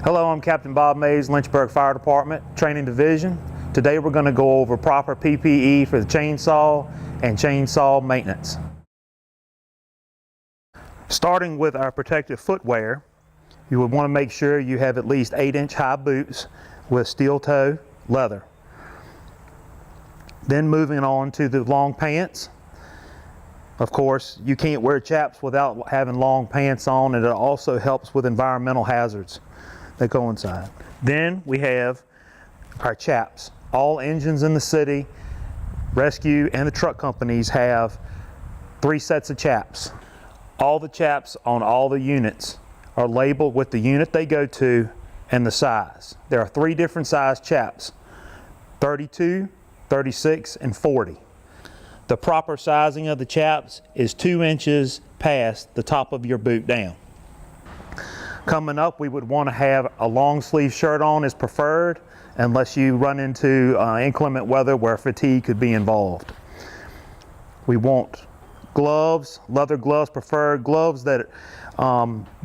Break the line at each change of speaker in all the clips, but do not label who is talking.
Hello, I'm Captain Bob Mays, Lynchburg Fire Department, Training Division. Today we're going to go over proper PPE for the chainsaw and chainsaw maintenance. Starting with our protective footwear, you would want to make sure you have at least 8-inch high boots with steel toe leather. Then moving on to the long pants. Of course, you can't wear chaps without having long pants on, and it also helps with environmental hazards that go inside. Then we have our chaps. All engines in the city, rescue, and the truck companies have 3 sets of chaps. All the chaps on all the units are labeled with the unit they go to and the size. There are 3 different size chaps: 32, 36, and 40. The proper sizing of the chaps is 2 inches past the top of your boot down. Coming up, we would want to have a long sleeve shirt on is preferred, unless you run into inclement weather where fatigue could be involved. We want gloves, leather gloves preferred, gloves that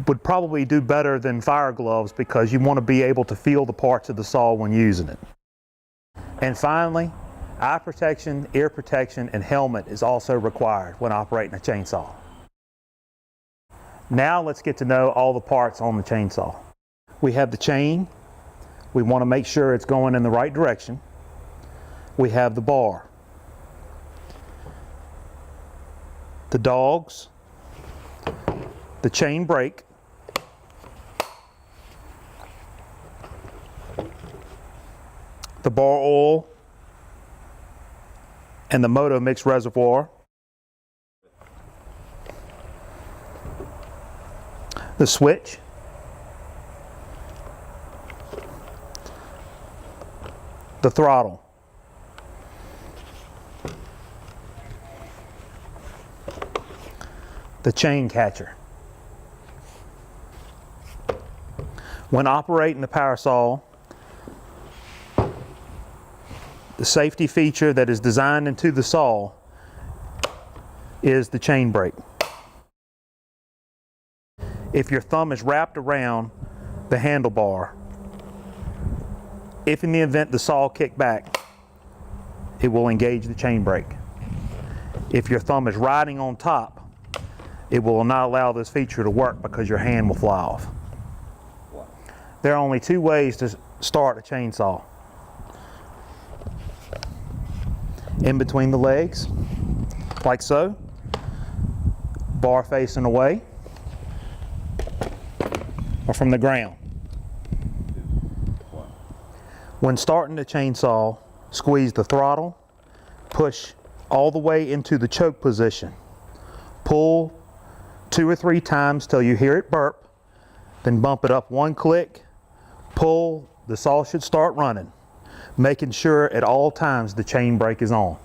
would probably do better than fire gloves because you want to be able to feel the parts of the saw when using it. And finally, eye protection, ear protection, and helmet is also required when operating a chainsaw. Now let's get to know all the parts on the chainsaw. We have the chain. We want to make sure it's going in the right direction. We have the bar, the dogs, the chain brake, the bar oil, and the motor mix reservoir, the switch, the throttle, the chain catcher. When operating the power saw, the safety feature that is designed into the saw is the chain brake. If your thumb is wrapped around the handlebar, if in the event the saw kicked back, it will engage the chain brake. If your thumb is riding on top, it will not allow this feature to work because your hand will fly off. There are only 2 ways to start a chainsaw. In between the legs, like so, bar facing away, or from the ground. When starting the chainsaw, squeeze the throttle, push all the way into the choke position. Pull 2 or 3 times till you hear it burp, then bump it up 1 click, pull, the saw should start running, making sure at all times the chain brake is on.